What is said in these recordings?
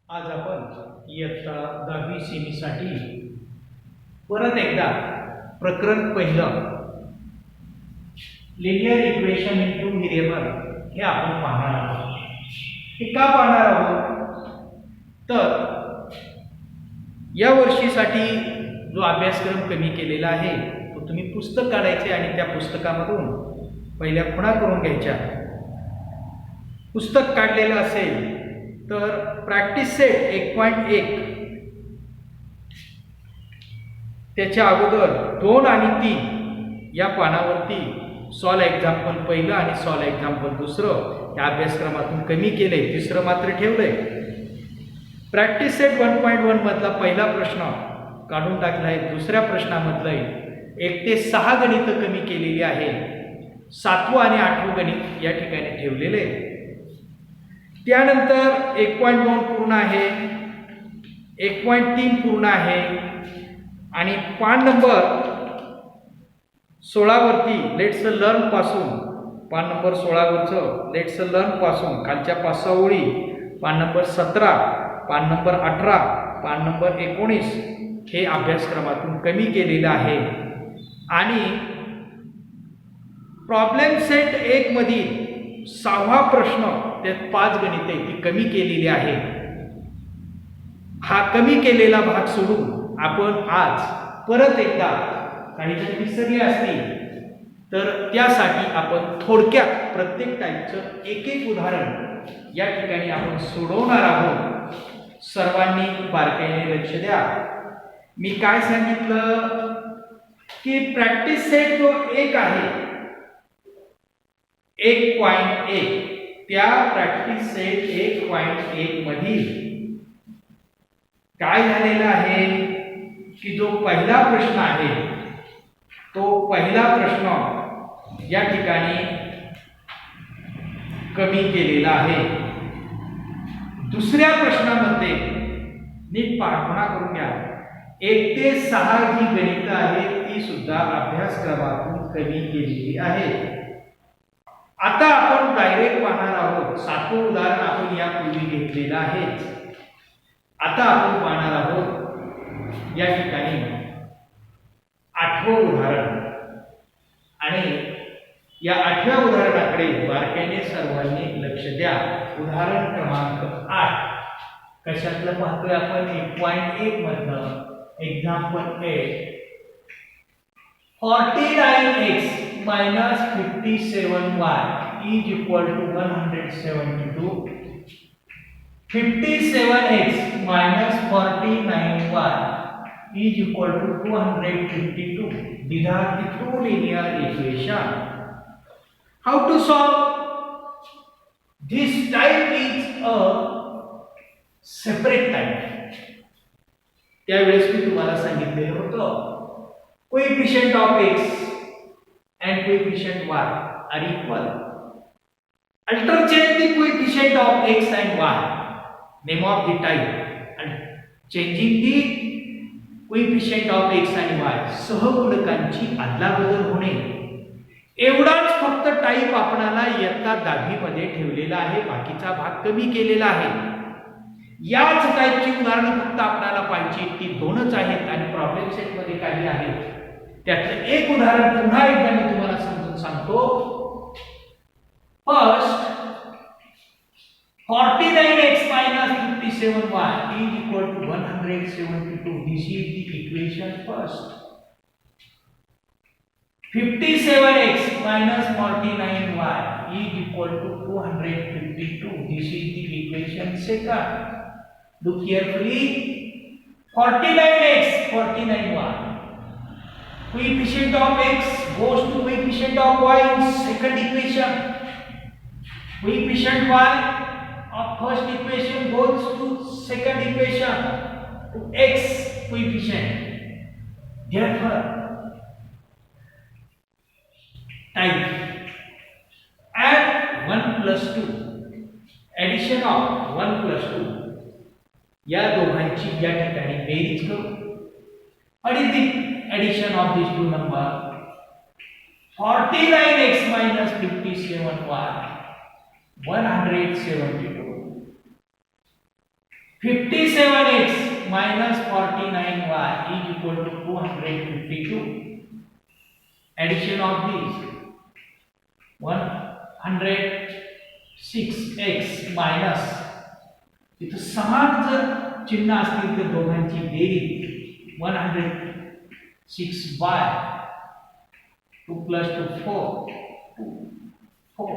आज आपण इयत्ता 10वी सेमीसाठी परत एकदा प्रकरण पहिलं linear equation in two variable हे आपण पाहणार आहोत. हे का पाहणार आहोत तर या वर्षीसाठी जो अभ्यासक्रम कमी केलेला आहे तो तुम्ही पुस्तक काढायचे आणि त्या पुस्तकामधून पहिल्या खुणा करून घ्यायच्या. पुस्तक काढलेलं असेल तर प्रॅक्टिस सेट 1.1 त्याच्या अगोदर 2 आणि 3 या पानावरती सॉल्व एक्झाम्पल पहिलं आणि सॉल्व एक्झाम्पल दुसरं या अभ्यासक्रमातून कमी केलंय, तिसरं मात्र ठेवलंय. प्रॅक्टिस सेट 1.1 मधला पहिला प्रश्न काढून टाकला आहे. दुसऱ्या प्रश्नामधलं 1 ते 6 गणितं कमी केलेली आहे. 7वं आणि 8वं गणित या ठिकाणी ठेवलेले आहे. त्यानंतर 1.2 पूर्ण आहे, 1.3 पूर्ण आहे आणि पान नंबर 16 वरती लेट्स लर्न पासून पान नंबर 16 वरचं लेट्स लर्न पासून खालच्या 5-6 ओळी पान नंबर 17, पान नंबर 18, पान नंबर 19 हे अभ्यासक्रमातून कमी केलेलं आहे. आणि प्रॉब्लेम सेट 1 मधील 6वा प्रश्न त्यात 5 गणिते ती कमी केलेली आहे. हा कमी केलेला भाग सोडून आपण आज परत एकदा काही जर विसरले असतील तर त्यासाठी आपण थोडक्यात प्रत्येक टाईपचं एक एक उदाहरण या ठिकाणी आपण सोडवणार आहोत. सर्वांनी बारकाईने लक्ष द्या. मी काय सांगितलं की प्रॅक्टिस सेट जो 1 आहे 1.1 त्या प्रॅक्टिस सेट 1.1 मधील काय झालेलं आहे की जो पहिला प्रश्न आहे तो पहिला प्रश्न या ठिकाणी कमी केलेला आहे. दुसऱ्या प्रश्नामध्ये नीट पाठवणा करून घ्या. 1 ते 6 जी गणितं आहेत ती सुद्धा अभ्यासक्रमातून कमी केलेली आहे. आता आपण डायरेक्ट पाहणार आहोत. 7वं उदाहरण आपण यापूर्वी घेतलेलं आहे. आता आपण पाहणार आहोत या ठिकाणी 8वं उदाहरण आणि या 8व्या उदाहरणाकडे बारकाईने सर्वांनी लक्ष द्या. उदाहरण क्रमांक 8 कशातलं पाहतोय आपण 1.1 मधलं example 8. 49x minus 57y is equal to 172. 57x minus 49y is equal to 252. These are the two linear equations. How to solve? This type is a separate type. त्यावेळेस मी तुम्हाला सांगितलेलं होतं coefficient of x and coefficient y are equal. Interchange the coefficient of x and y, name of the type, and changing the coefficient of x and y सहगुणकांची अदलाबदल होणे एवढाच फक्त type आपणाला इयत्ता 10वी मध्ये ठेवलेला आहे. बाकीचा भाग कमी केलेला आहे. याच टाइपची उदाहरणं फक्त आपल्याला पाहिजे ती 2च आहेत आणि प्रॉब्लेम सेट मध्ये काही आहेत. त्यातलं एक उदाहरण पुन्हा एकदा मी तुम्हाला समजून सांगतो. First 49x minus 57y is equal to 172. This is the equation first. 57x minus 49y is equal to 252. This is the equation second. Look carefully. 49x 49y. Coefficient of x goes to coefficient of y in second equation. Coefficient y of first equation goes to second equation to x coefficient. Therefore, type add 1 plus 2. Addition of 1 plus 2. या दोघांची या ठिकाणी बेरीज करू. What is the addition of these two numbers? 49x minus 57y 172. 57x minus 49y is equal to 252. Addition of these 106x minus इथं समान जर चिन्ह असतील तर दोघांची बेरीज 106y 2 plus 2 4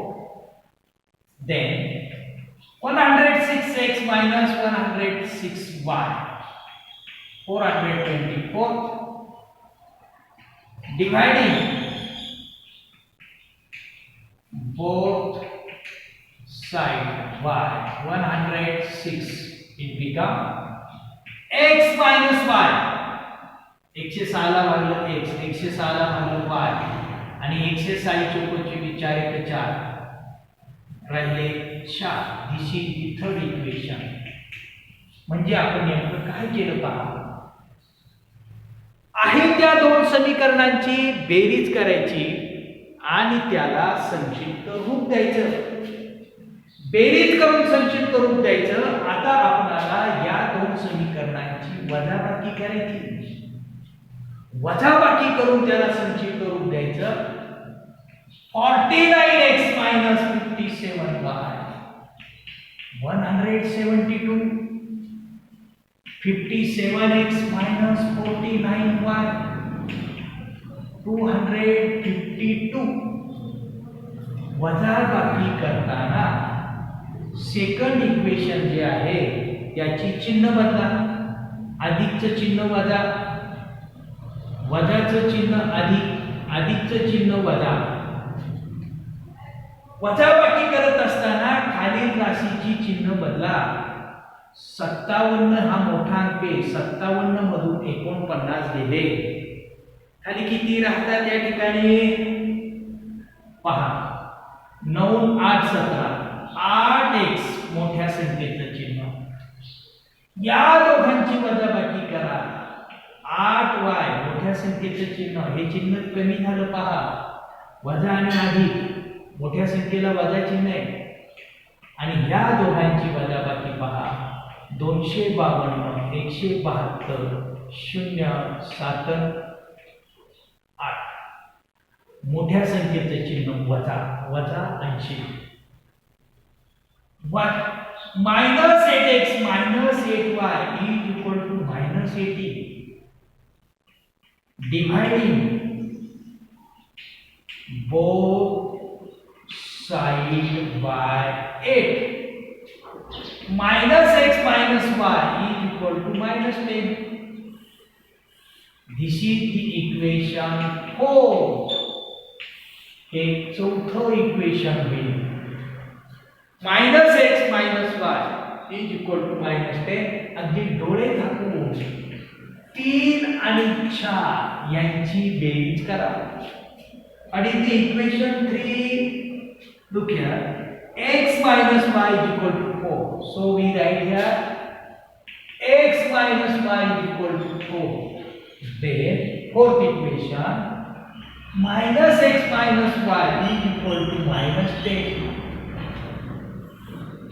then 106x minus 106y 424 dividing both side y 106 it become x minus y 106 ला भागलं x 106 ला भागलं y आणि 106 चौकोची 4 1 4 राहिले 4. दिस इज द थर्ड इक्वेशन. म्हणजे आपण नेमकं काय केलं पहा, आहे त्या दोन समीकरणांची बेरीज करायची आणि त्याला संक्षिप्त रूप द्यायचं. बेरीज करून संक्षिप्त रूप द्यायचं. आता आपल्याला या दोन समीकरणांची वजाबाकी करायची. वजाबाकी करून त्याला संक्षिप्त रूप द्यायचं. 49x minus 57y 172 57x minus 49y 252. वजाबाकी करताना सेकंड इक्वेशन जे आहे त्याची चिन्ह बदला. अधिकचं चिन्ह वजा, वजाचं चिन्ह अधिक, अधिकचं चिन्ह वजा. वजाबाकी करत असताना खालील राशीची चिन्ह बदला. 57 हा मोठा अंक आहे. 57 मधून 49 गेले. खाली किती राहतात या ठिकाणी पहा. 9 8 17 8x मोठ्या संख्येचं चिन्ह. या दोघांची वजाबाकी करा. 8y मोठ्या संख्येचं चिन्ह. हे चिन्ह कमी झालं पहा. वजा आणि अधिक मोठ्या संख्येला वजा चिन्ह आहे आणि या दोघांची वजाबाकी पहा. 252 172 0 7 8 मोठ्या संख्येचं चिन्ह वजा, वजा 80. minus 8x minus 8y is equal to minus 80. Dividing both side by 8. Minus x minus y is equal to minus 10. This is the equation 4. हे चौथं इक्वेशन होईल. minus x minus y is equal to minus 10. अगदी डोळे झाकून 3 आणि 4 यांची बेरीज करा. आणि the equation 3, look here, x minus y is equal to 4. So we write here x minus y is equal to 4. Then fourth equation minus x minus y is equal to minus 10.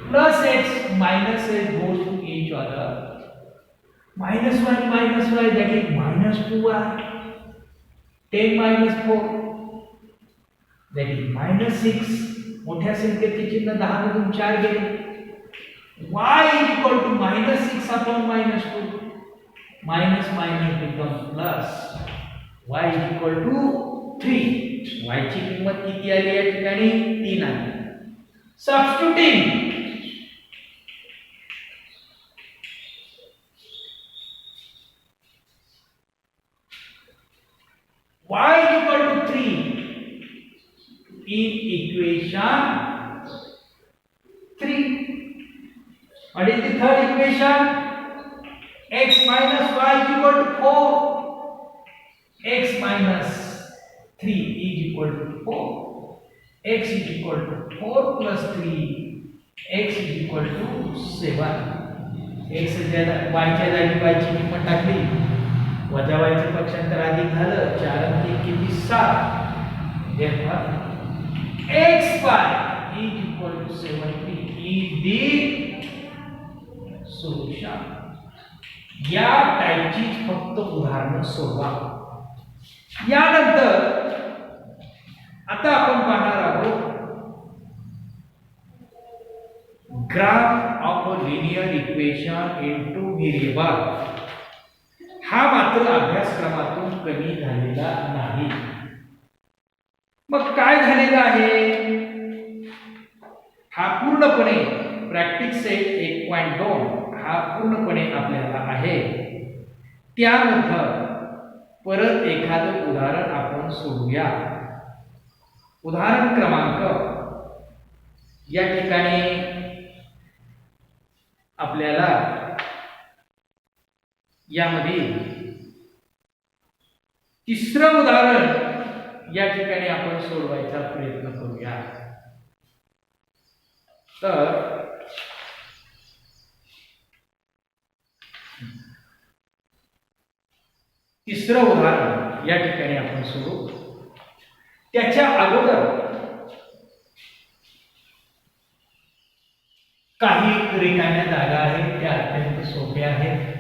Plus x minus x goes to each other. Minus y that is minus 2y. 10 minus 4 that is minus 6. मोठ्या संख्येचे चिन्ह 10 मधून 4 गेले. y is equal to minus 6 upon minus 2. Minus minus becomes plus. y is equal to 3. y ची किंमत किती आली या ठिकाणी? 3 आली. Substituting y is equal to 3 in equation 3. What is the third equation? X minus y is equal to 4. X minus 3 is equal to 4. X is equal to 4 plus 3. X is equal to 7. X च्या y च्या जागी y ची किंमत टाकली. वजा y चं पक्षांतर अधिक झालं. 4 आणि 3 किती 7. Therefore XY is equal to 70 is the solution. या टाईपची फक्त उदाहरणं सोडवा. यानंतर आता आपण पाहणार आहोत graph of a linear equation into variable. हा मात्र अभ्यासक्रमातून कमी झालेला नाही. मग काय झालेलं आहे? हा पूर्णपणे प्रॅक्टिस सेट 1.2 हा पूर्णपणे आपल्याला आहे. त्यामध्ये परत एखादं उदाहरण आपण सोडूया. उदाहरण क्रमांक या ठिकाणी आपल्याला यामध्ये तिसरं उदाहरण या ठिकाणी आपण सोडवायचा प्रयत्न करूया. तर तिसरं उदाहरण या ठिकाणी आपण सोडू. त्याच्या अगोदर काही रिकाम्या जागा आहेत, त्या अत्यंत सोप्या आहेत.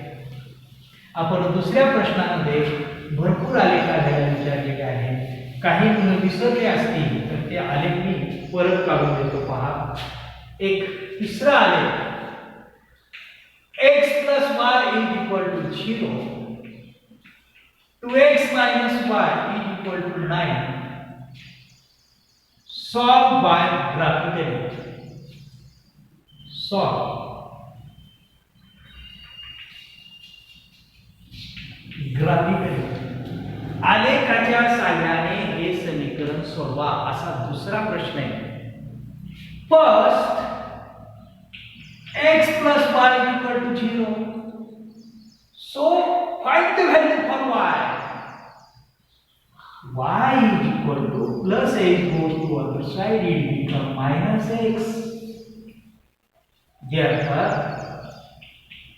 आपण दुसऱ्या प्रश्नामध्ये भरपूर आलेख काढायला विचारलेले आहे. काही मुलं विसरले असतील तर ते आलेख मी परत काढून देतो. पहा, एक तिसरा आलेख x plus y is equal to 0, 2x minus y is equal to 9, solve by graphically. Solve graphically. आलेखाच्या साहाय्याने हे समीकरण सोडवा असा दुसरा प्रश्न आहे. First x plus y is equal to 0. So find the value for y. Y is equal to plus x goes to other side, it becomes minus x. Therefore,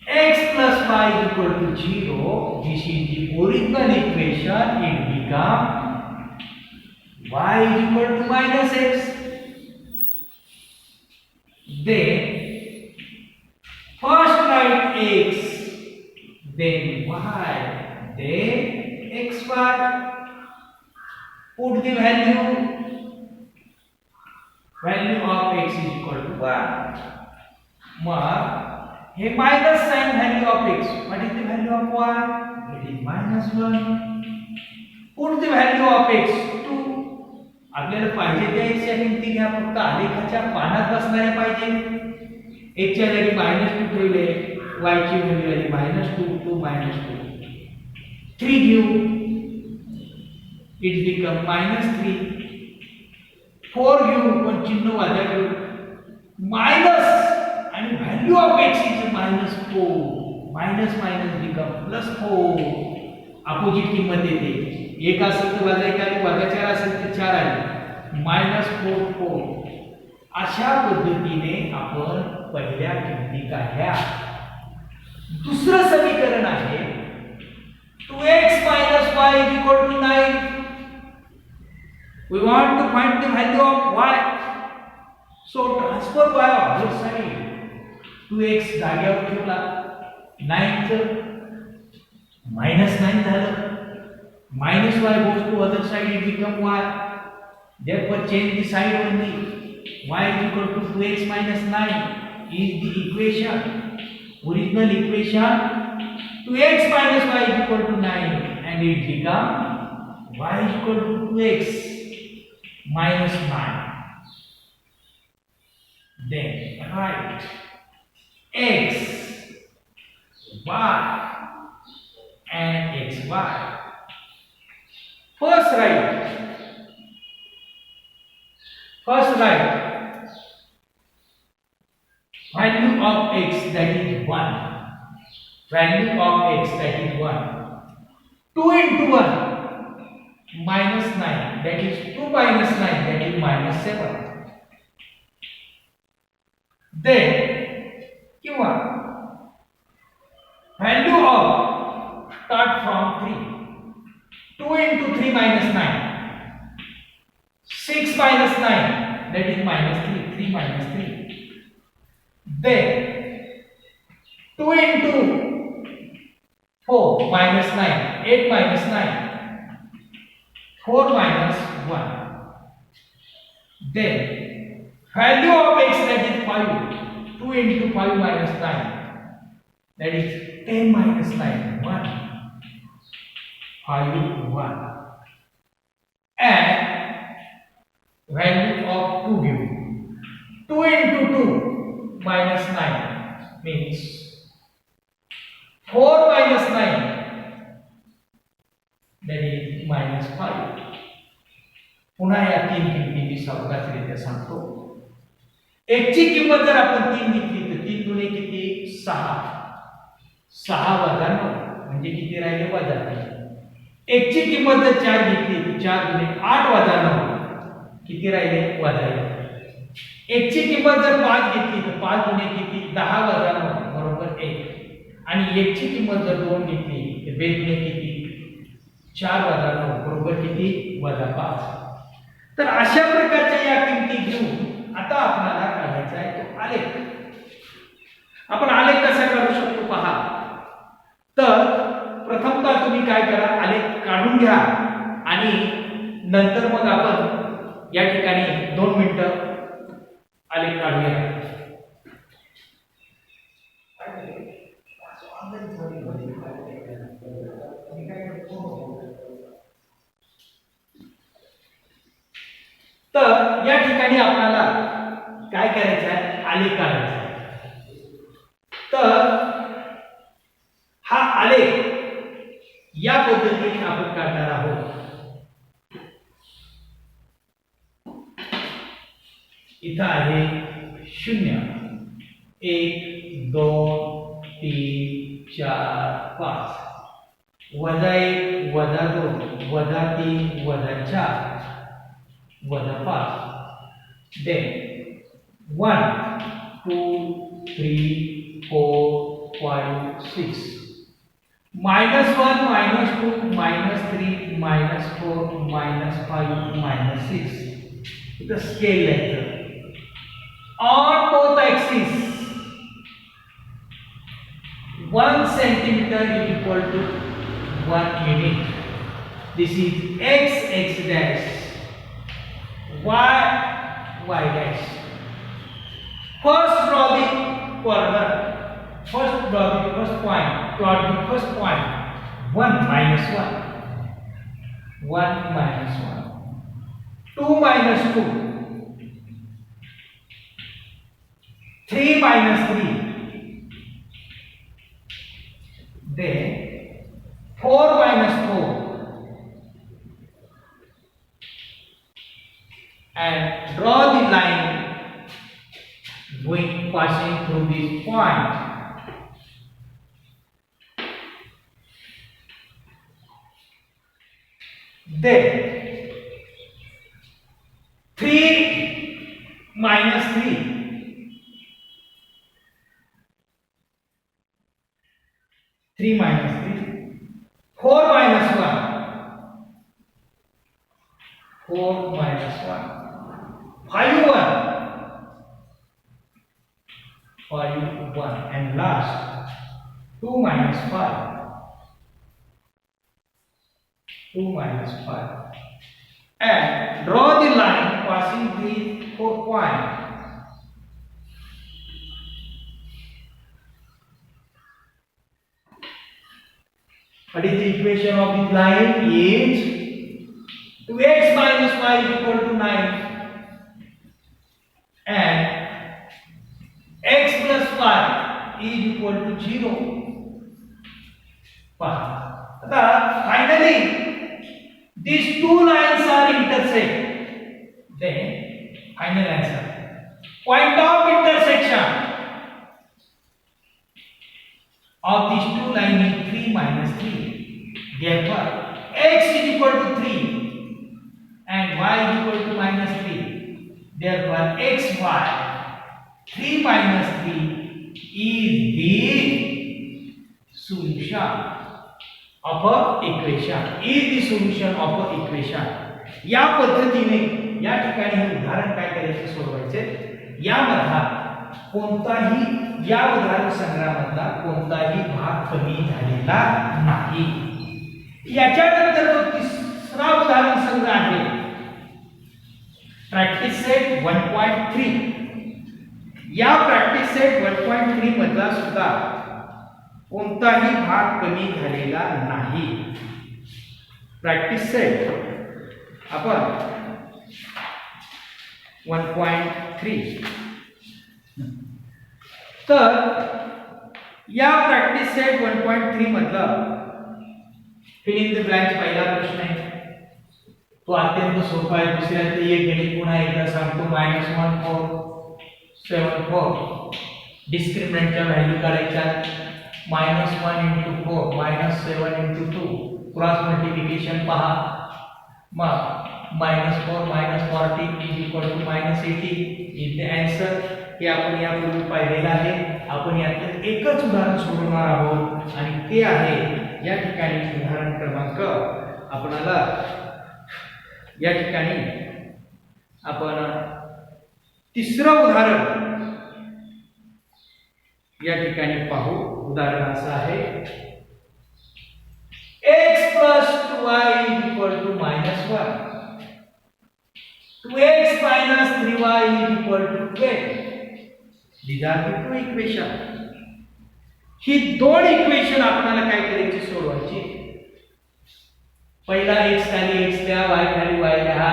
x plus y is equal to 0. This is the original equation. It becomes y is equal to minus x. Then first write x, then y, then xy. Put the value of x is equal to 1. Mark a minus sign value of x. What is the value of y? It is minus 1. Put the value of x 2. आपल्याला पाहिजे त्या x च्या किमती घ्या. फक्त आलेखाच्या पानात बसणाऱ्या पाहिजे. x च्या जागी -2 ठेवले, y ची व्हॅल्यू आली -2, 2 -2. 3 घेऊ, it become -3. 4 घेऊ, पण चिन्ह वाजा घेऊ, मायनस आणि value of x is -4. Minus minus become +4. Opposite किंमत येते. 1 असेल तर वजा 1 आली, वजा 4 असेल तर 4 आली. -4 4. अशा पद्धतीने आपण पहिल्या किमती काढल्या. दुसरं समीकरण आहे 2x minus y is equal to 9. We want to find the value of y. So transfer y other side. 2x जागेवर ठेवला, 9 चं -9 झालं. minus y goes to other side, it become y. Therefore change the sign only. Y is equal to 2x minus 9 is the equation, original equation. 2x minus y is equal to 9 and it become y is equal to 2x minus 9. Then write x, y and xy. First write value of x, that is 1. Value of x, that is 1. 2 into 1 minus 9, that is 2 minus 9, that is minus 7. Then किंवा value of, start from 3. 2 into 3 minus 9, 6 minus 9, that is minus 3. 3 minus 3. Then 2 into 4 minus 9, 8 minus 9, 4 minus 1. Then value of x, that is 5. 2 into 5 minus 9, that is 10 minus 9, 1. 5, 1. And value of 2 given. 2 into 2 minus 9 means 4 minus 9, that is minus 5. पुन्हा या तीन किमती मी सावकाशरित्या सांगतो. x ची किंमत जर आपण 3 घेतली तर 3 गुणे किती 6. 6 वजा 9 म्हणजे किती राहिले वजा 3. x ची किंमत जर 4 घेतली तर 4 गुणे 8 वजा 9 किती राहिले वजा 1. x ची किंमत जर 5 घेतली तर 5 गुणे किती 10 वजा 9 बरोबर 1. आणि x ची किंमत जर 2 घेतली तर 2 गुणे किती 4 वजा 9 बरोबर किती वजा 5. तर अशा प्रकारच्या या किमती घेऊन आता आपल्याला काढायचा आहे तो आलेख. आपण आलेख कसा काढू शकतो पहा. तर प्रथमतः तुम्ही काय करा, आलेख काढून घ्या आणि नंतर मग आपण या ठिकाणी 2 मिनिटं आलेख काढूया. तर या ठिकाणी आपल्याला काय करायचं आहे, आलेख काढायचा आहे. तर हा आलेख या पद्धतीने आपण काढणार आहोत. इथं आहे 0, 1, 2, 3, 4, 5, वजा 1, वजा 2, वजा 3, वजा 4, वजा 5. Then 1, 2, 3, 4, 5, 6. -1, -2, -3, -4, -5, -6. The scale length on both axes 1 centimeter is equal to 1 unit. This is x dash, y dash. First draw the corner. First draw the first point. Plot the first point. 1 minus 1. 1 minus 1. 2 minus 2. 3 minus 3. Then 4 minus 4. And draw the line passing through this point. Then 3 minus 3. 3 minus 3. 4 minus 1. 4 minus 1. 5, 1. 5, 1. And last 2 minus 5. 2 minus 5. And draw the line passing these 4 points. What is the equation of this line? Is 2x minus y is equal to 9 and x plus y is equal to 0. Finally, these two lines are intersect. Then final answer. Point of intersection of these two lines is 3 minus 3. Therefore, x is equal to 3 and y is equal to minus 3. Therefore, x, y, 3 minus 3 is the solution of a equation. Is the solution of a equation. या पद्धतीने या ठिकाणी हे उदाहरण काय करायचे सोडवायचे. यामधला कोणताही या उदाहरण संग्रहामधला कोणताही भाग कमी झालेला नाही. याच्यानंतर जो तिसरा उदाहरण संग्रह आहे प्रॅक्टिस सेट 1.3. या प्रॅक्टिस सेट 1.3 मधला सुद्धा कोणताही भाग कमी झालेला नाही. प्रॅक्टिस सेट आपण 1.3. तर या प्रॅक्टिस सेट 1.3 मधला फिल इन द ब्लँक्स पहिला प्रश्न आहे. तो अत्यंत सोपा आहे. दुसऱ्यात एक गणित पुन्हा एकदा सांगतो. -1 4 7 4 डिस्क्रिमिनंटच्या व्हॅल्यू काढायच्या. -1 × 4 -7 × 2 क्रॉस मल्टिप्लिकेशन पहा. मग -4 -40 -80 इज द आन्सर. हे आपण यापूर्वी पाहिलेलं आहे. आपण यातलं एकच उदाहरण सोडवणार आहोत आणि ते आहे या ठिकाणी उदाहरण क्रमांक आपल्याला या ठिकाणी आपण तिसरं उदाहरण या ठिकाणी पाहू. उदाहरण असं आहे x + 2y = -1 2x - 3y = 12. These are the two equation. ही दोन इक्वेशन आपल्याला काय करायची सोडवायची. पहिला x खाली x द्या, y खाली y द्या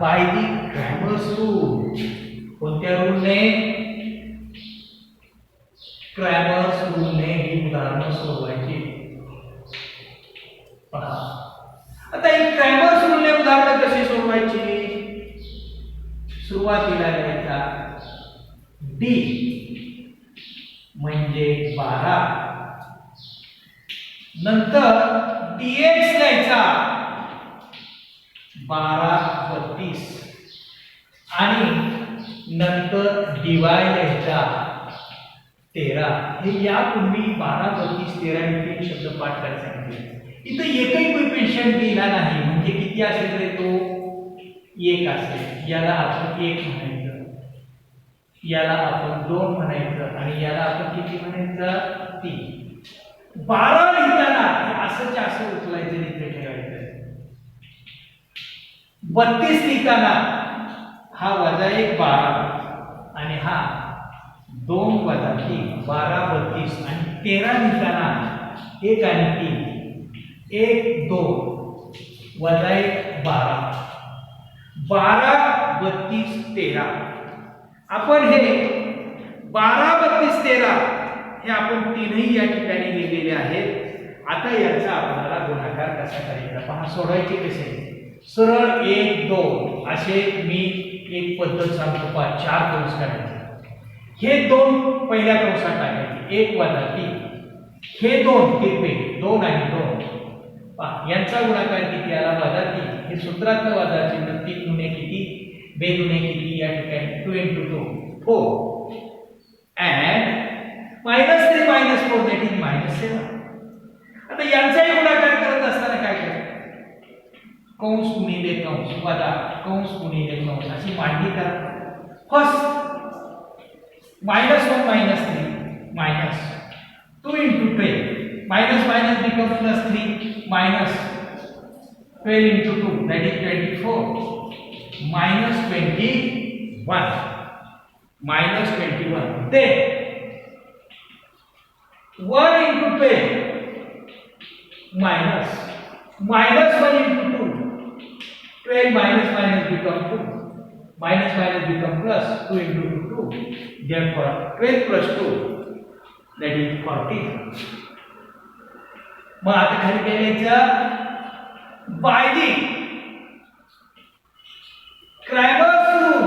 बाय द क्रॅमर्स रूल. कोणत्या रूलने? क्रॅमर्स रूलने ही उदाहरणं सोडवायची. पहा आता ही क्रॅमर्स रूलने उदाहरणं कशी सोडवायची. सुरुवातीला लिहायचा d म्हणजे 12, नंतर dx लिहायचा 12 32 आणि नंतर dy लिहायचा 13. हे यापूर्वी 12 32 13 हे तीन शब्द पाठ करायला सांगितले. इथं एकही कोएफिशियंट दिला नाही म्हणजे किती असेल रे तो 1 असेल. याला आपण 1 म्हणायचं, याला आपण 2 म्हणायचं आणि याला आपण किती म्हणायचं 3. 12 लिहिताना असंच असं उचलायचं इथे ठेवायचं. 32 लिहिताना हा -1 12 आणि हा 2 - 3 12 32 आणि 13 लिहिताना 1 आणि 3 1 2 -1 12 12 32 13. आपण हे 12 32 13 हे आपण तीनही या ठिकाणी लिहिलेले आहेत. आता याचा आपल्याला गुणाकार कसा करायचा पहा. सोडवायचे कसे. सरळ 1 2 असे मी एक पद्धत सांगतो पहा. 4 कंस काढायचे. हे 2 पहिल्या कंसात टाकायचे 1 - 3. हे 2 तिरपे 2 आणि 2 पहा. यांचा गुणाकार किती आला -3. हे सूत्रातलं वजा चिन्ह 3 गुणे किती 2 गुणे किती या ठिकाणी 2 × 2 4 and -3 - 4 that is -7. आता यांचाही गुणाकार करत असताना काय करायचं. कंस गुणिले कंस वजा कंस गुणिले कंस अशी मांडणी करा. First -1 - 3 -2 × 12 minus becomes +3 minus 12 into 2 that is 24 minus 21 then 1 into 12 minus 1 into 2 12 minus become 2 minus become plus 2 into 2 therefore 12 plus 2 that is 40. मग आता खाली काय लिहायचं by the Cramer's rule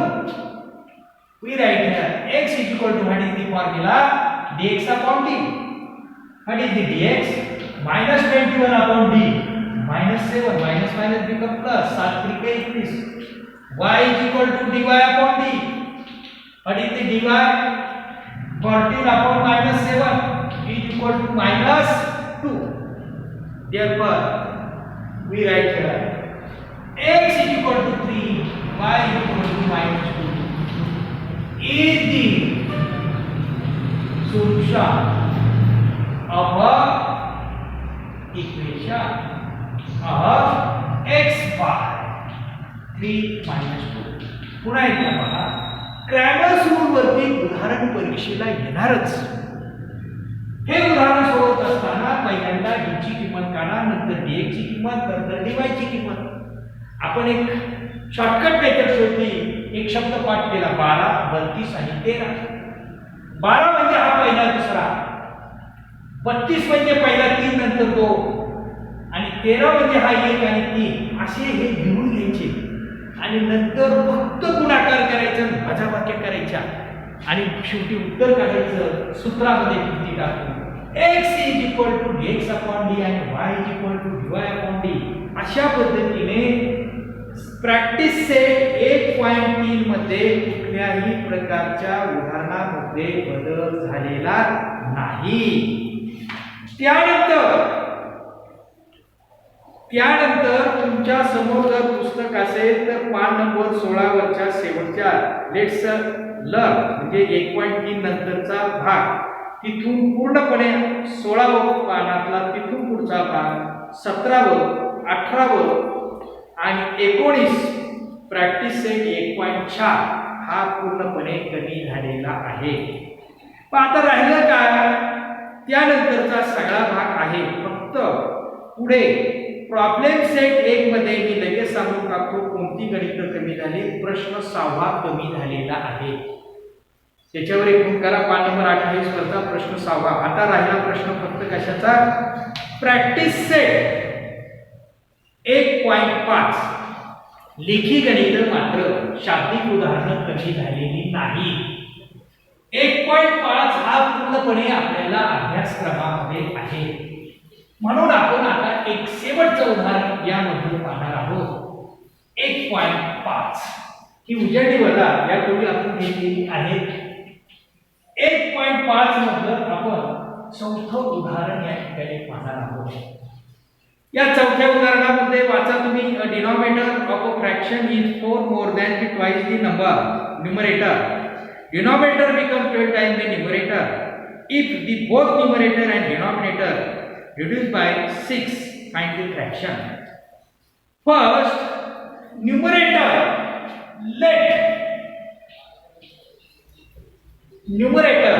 we write here x is equal to what is the formula dx upon d. What is the dx? minus 21 upon d minus 7 minus become plus 7 3 21. y is equal to dy upon d. What is the dy? 14 upon minus 7 is equal to minus 2. Therefore, we write here x is equal to 3, y is equal to -2. Is the solution of a equation of x by 3 minus 2. पुन्हा एकदा पहा, Cramer's rule वरती उदाहरण परीक्षेला येणारच. हे उदाहरण सोडवत असताना पहिल्यांदा d ची किंमत काढा, नंतर dx ची किंमत, नंतर dy ची किंमत. आपण एक शॉर्टकट मेथड शोधली, एक शब्द पाठ केला 12, 32 आणि 13. 12 म्हणजे हा पहिला दुसरा, 32 म्हणजे पहिला 3 नंतर 2 आणि 13 म्हणजे हा 1 आणि 3. असे हे लिहून घ्यायचे आणि नंतर फक्त गुणाकार करायचं, वजाबाकी करायच्या आणि शेवटी उत्तर काढायचं सूत्रामध्ये किती टाकून. x = dx/d आणि y = dy/d. अशा पद्धतीने प्रॅक्टिस सेट 1.3 मध्ये कुठल्याही प्रकारच्या उदाहरणामध्ये बदल झालेला नाही. त्यानंतर तुमच्या समोर जर पुस्तक असेल तर पान नंबर 16 वरच्या शेवटच्या लेट्स लर्न म्हणजे 1.3 नंतरचा भाग, तिथून पूर्णपणे 16व पानातला तिथून पुढचा भाग 17व, 18व आणि 19 प्रॅक्टिस सेट 1.4 हा पूर्णपणे कमी झालेला आहे. पण आता राहिलं काय, त्यानंतरचा सगळा भाग आहे. फक्त पुढे प्रॉब्लेम सेट 1 मध्ये मी लगेच सांगून टाकतो कोणती गणित कमी झाली. प्रश्न 6वा कमी झालेला आहे. त्याच्यावर एक क्लिक करा. पान नंबर 28 वरचा प्रश्न 6वा. आता राहिला प्रश्न फक्त कशाचा, प्रॅक्टिस सेट 1.5 लेखी गणित मात्र शाब्दिक उदाहरण कमी झालेली नाही. 1.5 हा पूर्णपणे आपल्याला अभ्यासक्रमामध्ये आहे. म्हणून आपण आता एक शेवटचं उदाहरण यामध्ये पाहणार आहोत. 1.5 ही उजेडी वजा यापूर्वी आपण घेतलेली आहे. 1.5 मधलं आपण चौथं उदाहरण या ठिकाणी पाहणार आहोत. या चौथ्या उदाहरणामध्ये वाचा तुम्ही, denominator of a fraction is 4 more than twice the numerator. Denominator become 12 times the numerator if the both numerator and denominator reduced by 6. Find the fraction. First, numerator, let numerator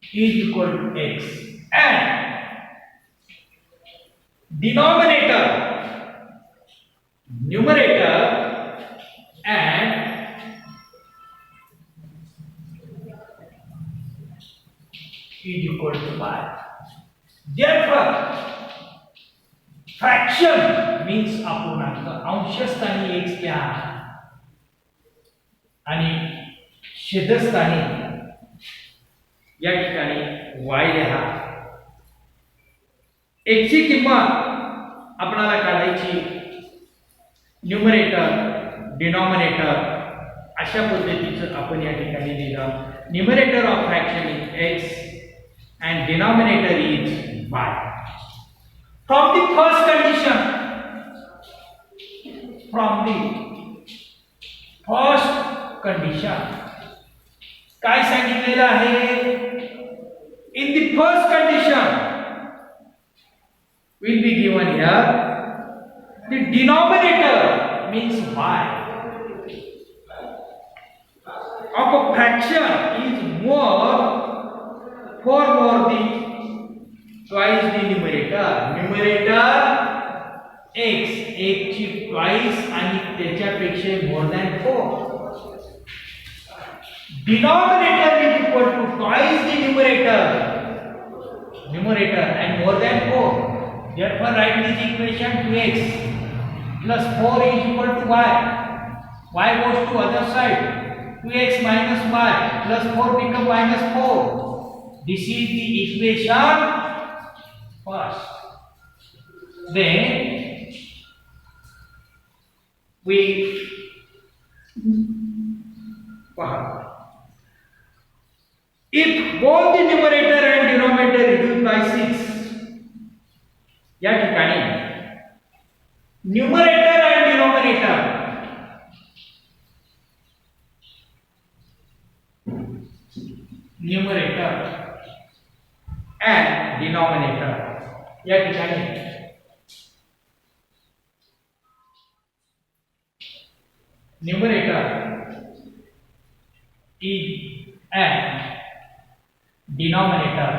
is equal to x and denominator numerator and is equal to y. Therefore, fraction means अपूर्णांक. अंशस्थानी x घ्या आणि छेदस्थानी या ठिकाणी y लिहा. x ची किंमत आपल्याला काढायची, न्यूमरेटर, डिनॉमिनेटर अशा पद्धतीचं आपण या ठिकाणी लिहिलं. Numerator of fraction is x and denominator is y. From the first condition, काय सांगितलेलं आहे, in the first condition will be given here the denominator means y of a fraction is more 4 more the twice the numerator x ची twice आणि त्याच्यापेक्षा more than 4. Denominator is equal to twice the numerator and more than 4. Therefore, write this equation 2x plus 4 is equal to y. Y goes to other side. 2x minus y plus 4 become minus 4. This is the equation first. Then we if both the numerator and denominator reduced by 6, या ठिकाणी numerator and denominator numerator and denominator या ठिकाणी numerator is and denominator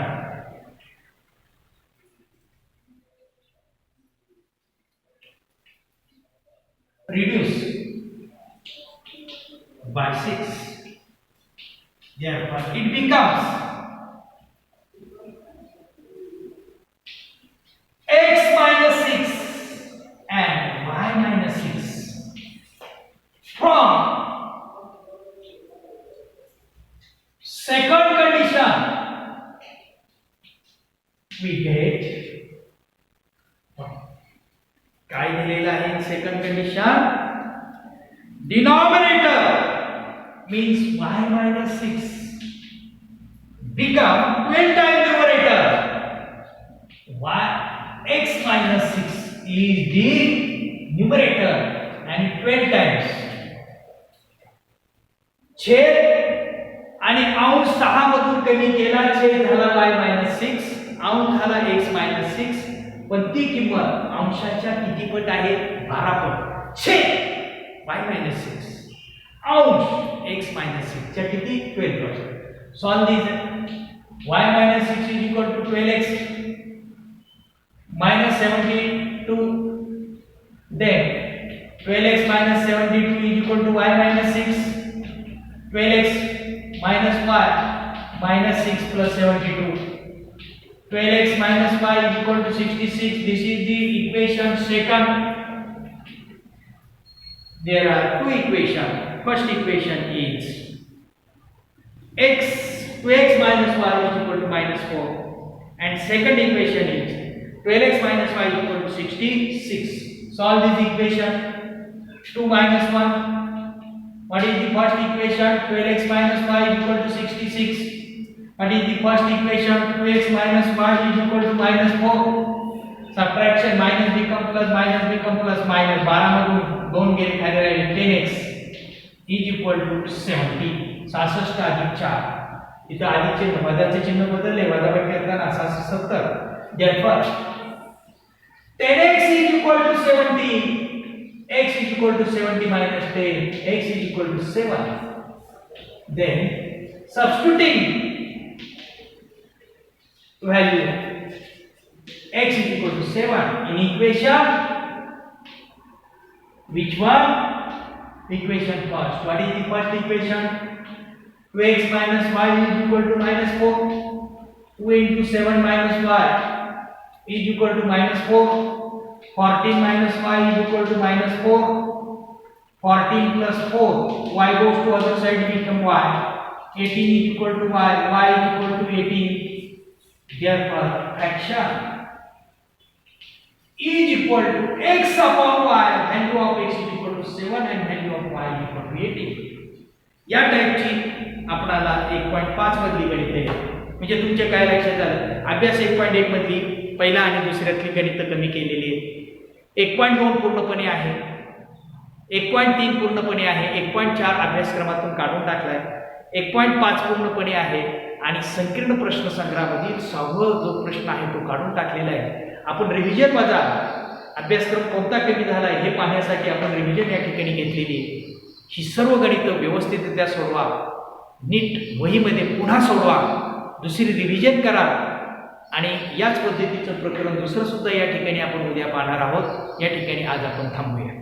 reduce by 6. Therefore, it becomes x minus 6 and y minus 6 from second condition we get काय दिलेलं आहे second condition denominator means y minus 6 become 12 times numerator y x minus 6 is the numerator and 12 times छेद आणि अंश 6 मधून कमी केला छेद झाला y minus 6 अंश झाला x minus 6 पण ती किंमत अंशाच्या किती पट आहे 12 पट छेद y minus 6 अंश x minus 6 च्या किती 12%. Solve this. Y minus 6 is equal to 12x minus 72. Then 12x minus 72 is equal to y minus 6. 12x minus y minus 6 plus 72. 12x minus y is equal to 66. This is the equation second. There are two equations. First equation is2x minus y is equal to minus 4 and second equation is 12x minus y is equal to 66. Solve this equation. 2 minus 1. What is the first equation? 12x minus y is equal to 66. What is the first equation? 2x minus y is equal to minus 4. Subtraction minus become plus minus 12 मधून 2 गेले खाली राहिले 10x is equal to 70. 66 अधिक 4 इथं अधिक चिन्ह वजाचे चिन्ह बदलले वजाबाकी करताना 70. Therefore 10x is equal to 70. X is equal to 70 minus 10. X is equal to 7. Then substituting value x is equal to 7 in equation. Which one? Equation first. What is the first equation? 2x minus y is equal to minus 4. 2 into 7 minus y is equal to minus 4. 14 minus y is equal to minus 4. 14 plus 4. Y goes to other side become y. 18 is equal to y. Y is equal to 18. Therefore, fraction is equal to x upon y. Value of x is equal to 7 and value of y is equal to 18. या टाइपची आपल्याला 1.5 मधली गणिते म्हणजे तुमच्या काय लक्षात आलं अभ्यास 1.1 मधली पहिला आणि दुसऱ्यातली गणित कमी केलेली आहे. 1.2 पूर्णपणे आहे. 1.3 पूर्णपणे आहे. 1.4 अभ्यासक्रमातून काढून टाकलाय. 1.5 पूर्णपणे आहे आणि संकीर्ण प्रश्न संग्रहामधील 6वा जो प्रश्न आहे तो काढून टाकलेला आहे. आपण रिव्हिजन वजा अभ्यासक्रम कोणता कमी झाला हे पाहण्यासाठी आपण रिव्हिजन या ठिकाणी घेतलेली आहे. ही सर्व गणित व्यवस्थितरित्या सोडवा. नीट वहीमध्ये पुन्हा सोडवा. दुसरी रिव्हिजन करा आणि याच पद्धतीचं प्रकरण दुसरं सुद्धा या ठिकाणी आपण उद्या पाहणार आहोत. या ठिकाणी आज आपण थांबूया.